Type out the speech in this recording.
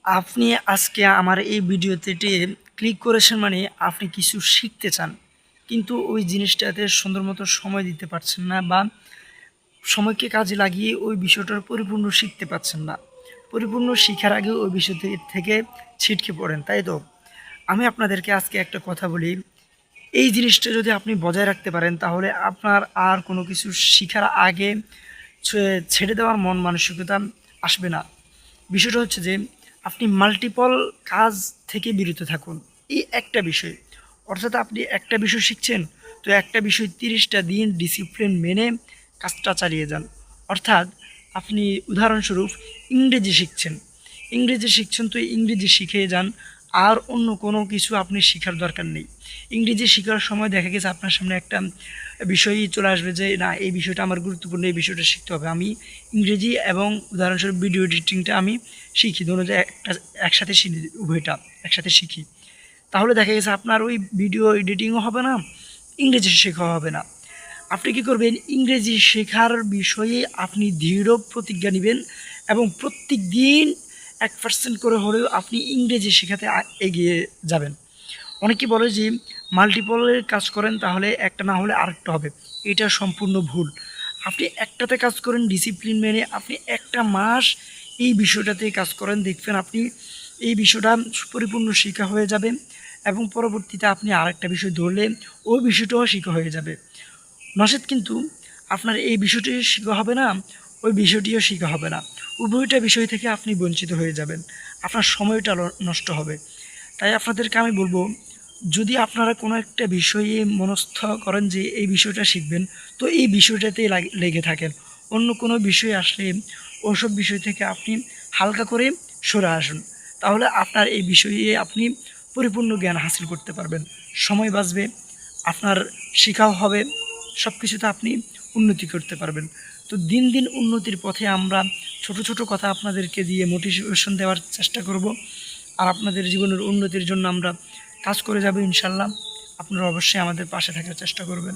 আপনি আজকে আমার এই ভিডিওতে ক্লিক করেছেন মানে আপনি কিছু শিখতে চান। কিন্তু ওই জিনিসটাতে সুন্দর মতো সময় দিতে পারছেন না বা সময়কে কাজে লাগিয়ে ওই বিষয়টার পরিপূর্ণ শিখতে পারছেন না। পরিপূর্ণ শিখার আগে ওই বিষয় থেকে ছিটকে পড়েন, তাই তো? আমি আপনাদেরকে আজকে একটা কথা বলি, এই জিনিসটা যদি আপনি বজায় রাখতে পারেন তাহলে আপনার আর কোনো কিছু শিখার আগে ছেড়ে দেওয়ার মন মানসিকতা আসবে না। বিষয়টা হচ্ছে যে আপনি মাল্টিপল কাজ থেকে বিরত থাকুন। এই একটা বিষয়, অর্থাৎ আপনি একটা বিষয় শিখছেন, তো একটা বিষয় 30টা দিন ডিসিপ্লিন মেনে কাজটা চালিয়ে যান। অর্থাৎ আপনি উদাহরণস্বরূপ ইংরেজি শিখছেন তো ইংরেজি শিখে যান, আর অন্য কোনো কিছু আপনি শেখার দরকার নেই। ইংরেজি শেখার সময় দেখা গেছে আপনার সামনে একটা বিষয়ই চলে আসবে যে না, এই বিষয়টা আমার গুরুত্বপূর্ণ, এই বিষয়টা শিখতে হবে। আমি ইংরেজি এবং উদাহরণস্বরূপ ভিডিও এডিটিংটা আমি শিখি, ধরুন যে একসাথে শিখি, উভয়টা একসাথে শিখি। তাহলে দেখা গেছে আপনার ওই ভিডিও এডিটিংও হবে না, ইংরেজি শেখাও হবে না। আপনি কী করবেন, ইংরেজি শেখার বিষয়ে আপনি দৃঢ় প্রতিজ্ঞা নেবেন এবং প্রত্যেক দিন 1% করে হলেও আপনি ইংরেজি শেখাতে এগিয়ে যাবেন। অনেকে বলে যে মাল্টিপলের কাজ করেন তাহলে একটা না হলে আরেকটা হবে। এটা সম্পূর্ণ ভুল। আপনি একটাতে কাজ করেন ডিসিপ্লিন মেনে, আপনি একটা মাস এই বিষয়টাতে কাজ করেন, দেখবেন আপনি এই বিষয়টা পরিপূর্ণ শিখা হয়ে যাবে এবং পরবর্তীতে আপনি আরেকটা বিষয় ধরলে ওই বিষয়টাও শিখা হয়ে যাবে। নচেৎ কিন্তু আপনার এই বিষয়টি শেখা হবে না, ওই বিষয়টিও শেখা হবে না। উভয়টা বিষয় থেকে আপনি বঞ্চিত হয়ে যাবেন, আপনার সময়টা নষ্ট হবে। তাই আপনাদেরকে আমি বলবো, যদি আপনারা কোনো একটা বিষয়ে মনস্থ করেন যে এই বিষয়টা শিখবেন, তো এই বিষয়টাতেই লেগে থাকেন। অন্য কোনো বিষয় আসলে ওসব বিষয় থেকে আপনি হালকা করে সরে আসুন। তাহলে আপনার এই বিষয়ে আপনি পরিপূর্ণ জ্ঞান হাসিল করতে পারবেন, সময় বাঁচবে, আপনার শেখাও হবে, সব কিছুতে আপনি উন্নতি করতে পারবেন। তো দিন দিন উন্নতির পথে আমরা ছোট ছোট কথা আপনাদেরকে দিয়ে মোটিভেশন দেওয়ার চেষ্টা করব, আর আপনাদের জীবনের উন্নতির জন্য আমরা কাজ করে যাব ইনশাল্লাহ। আপনারা অবশ্যই আমাদের পাশে থাকার চেষ্টা করবেন।